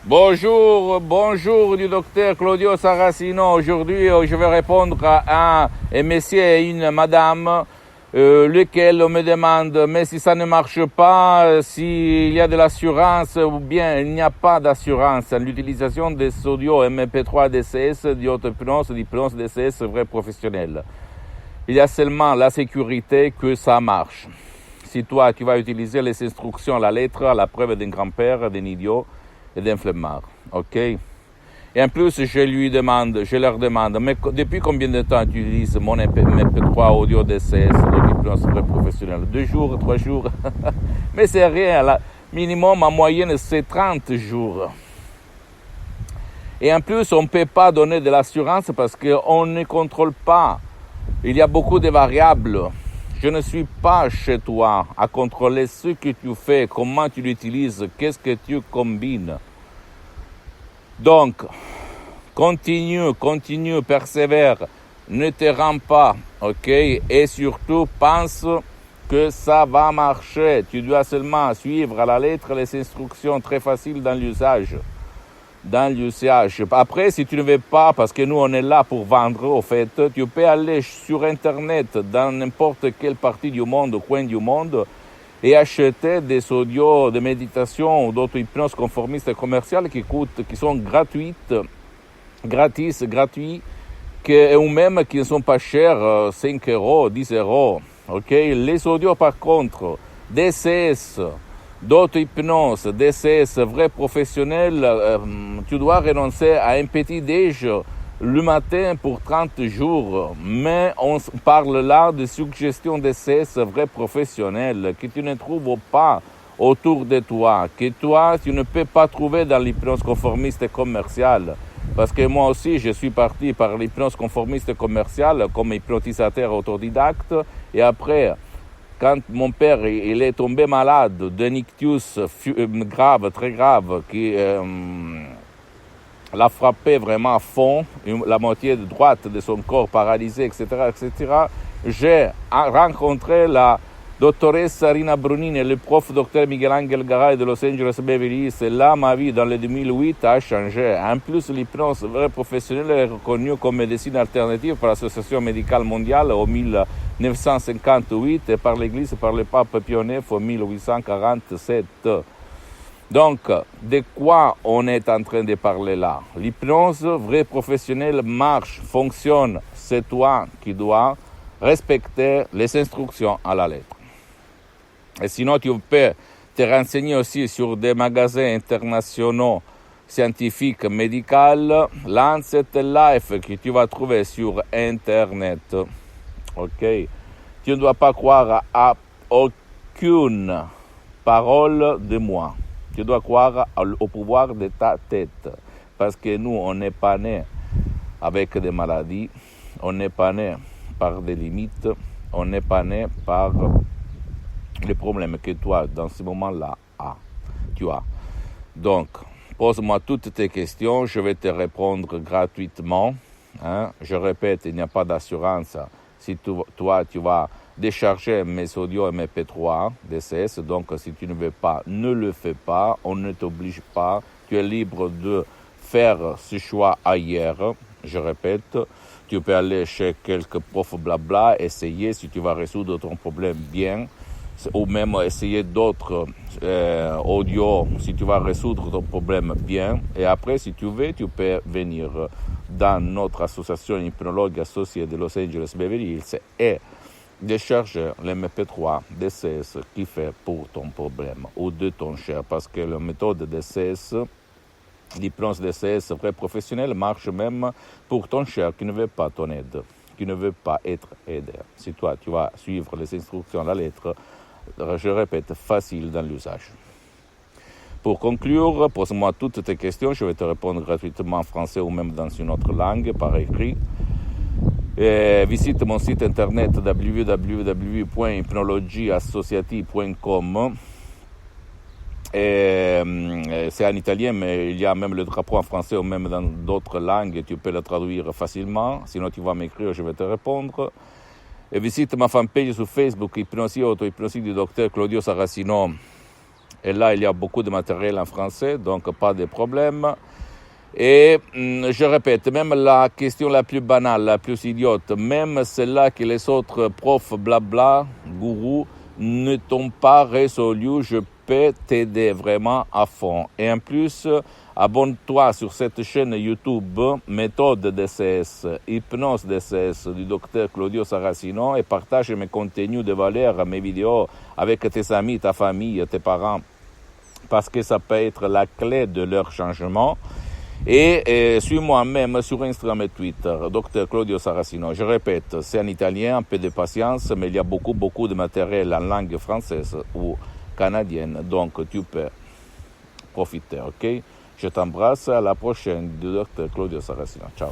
Bonjour du docteur Claudio Saracino. Aujourd'hui, je vais répondre à un monsieur et une madame, lequel me demande, mais si ça ne marche pas, s'il y a de l'assurance ou bien il n'y a pas d'assurance à l'utilisation des audios MP3 DCS, d'hypnose DCS vrai professionnel. Il y a seulement la sécurité que ça marche. Si toi, tu vas utiliser les instructions à la lettre, à la preuve d'un grand-père, d'un idiot, et d'un flemmard, ok? Et en plus, je leur demande, mais depuis combien de temps tu utilises mon MP3 audio DCS, l'hypnose professionnelle? 2 jours, 3 jours? Mais c'est rien, là. Minimum, en moyenne, c'est 30 jours. Et en plus, on ne peut pas donner de l'assurance parce qu'on ne contrôle pas. Il y a beaucoup de variables. Je ne suis pas chez toi à contrôler ce que tu fais, comment tu l'utilises, qu'est-ce que tu combines. Donc, continue, persévère, ne te rends pas, ok? Et surtout, pense que ça va marcher. Tu dois seulement suivre à la lettre les instructions très faciles dans l'usage. Après, si tu ne veux pas, parce que nous on est là pour vendre, au fait, tu peux aller sur Internet, dans n'importe quelle partie du monde, coin du monde, et acheter des audios de méditation ou d'autres hypnoses conformistes et commerciales qui sont gratuits, ou même qui ne sont pas chers, 5 euros, 10 euros, ok? Les audios par contre, DCS, d'auto-hypnose, DCS, vrai professionnel, tu dois renoncer à un petit déj le matin pour 30 jours. Mais on parle là de suggestions DCS vrai professionnel que tu ne trouves pas autour de toi, que toi, tu ne peux pas trouver dans l'hypnose conformiste et commerciale. Parce que moi aussi, je suis parti par l'hypnose conformiste et commerciale comme hypnotisateur autodidacte et après, quand mon père il est tombé malade d'un ictus grave, très grave, qui l'a frappé vraiment à fond, la moitié droite de son corps paralysé, etc., j'ai rencontré la dottoressa Rina Brunini et le prof docteur Miguel Angel Garay de Los Angeles Beverly Hills. Et là, ma vie dans le 2008 a changé. En plus, l'hypnose vrai professionnelle est reconnue comme médecine alternative par l'Association médicale mondiale en 1958 et par l'Église et par le pape Pie IX en 1847. Donc, de quoi on est en train de parler là? L'hypnose vrai professionnelle marche, fonctionne. C'est toi qui dois respecter les instructions à la lettre. Et sinon, tu peux te renseigner aussi sur des magasins internationaux scientifiques, médicaux, Lancet Life, que tu vas trouver sur Internet. Ok? Tu ne dois pas croire à aucune parole de moi. Tu dois croire au pouvoir de ta tête. Parce que nous, on n'est pas nés avec des maladies, on n'est pas nés par des limites, on n'est pas nés par les problèmes que toi, dans ce moment-là, tu as. Donc, pose-moi toutes tes questions, je vais te répondre gratuitement. Je répète, il n'y a pas d'assurance. Si toi, tu vas décharger mes audios MP3 DCS, donc si tu ne veux pas, ne le fais pas, on ne t'oblige pas, tu es libre de faire ce choix ailleurs, je répète. Tu peux aller chez quelques profs blabla, essayer si tu vas résoudre ton problème bien, ou même essayer d'autres audios si tu vas résoudre ton problème bien. Et après, si tu veux, tu peux venir dans notre association hypnologue associée de Los Angeles Beverly Hills et décharger l'MP3 DCS qui fait pour ton problème ou de ton cher. Parce que la méthode DCS, l'hypnose DCS vrai professionnel, marche même pour ton cher qui ne veut pas ton aide, qui ne veut pas être aidé. Si toi, tu vas suivre les instructions à la lettre, je répète, facile dans l'usage. Pour conclure, pose-moi toutes tes questions, je vais te répondre gratuitement en français ou même dans une autre langue, par écrit. Et visite mon site internet www.hypnologieassociative.com. C'est en italien, mais il y a même le drapeau en français ou même dans d'autres langues, tu peux le traduire facilement. Sinon, tu vas m'écrire, je vais te répondre. Et visite ma fanpage sur Facebook, Hypnosie Auto-Hypnosie du docteur Claudio Saracino. Et là, il y a beaucoup de matériel en français, donc pas de problème. Et je répète, même la question la plus banale, la plus idiote, même celle-là que les autres profs blabla, gourous, ne t'ont pas résolu, je peux t'aider vraiment à fond. Et en plus, abonne-toi sur cette chaîne YouTube, méthode DCS, hypnose DCS du docteur Claudio Saracino et partage mes contenus de valeur, mes vidéos avec tes amis, ta famille, tes parents, parce que ça peut être la clé de leur changement. Et suis-moi même sur Instagram et Twitter, Dr Claudio Saracino. Je répète, c'est en italien, un peu de patience, mais il y a beaucoup de matériel en langue française ou canadienne, donc tu peux profiter, ok? Je t'embrasse, à la prochaine, du Dr Claudio Saracino. Ciao.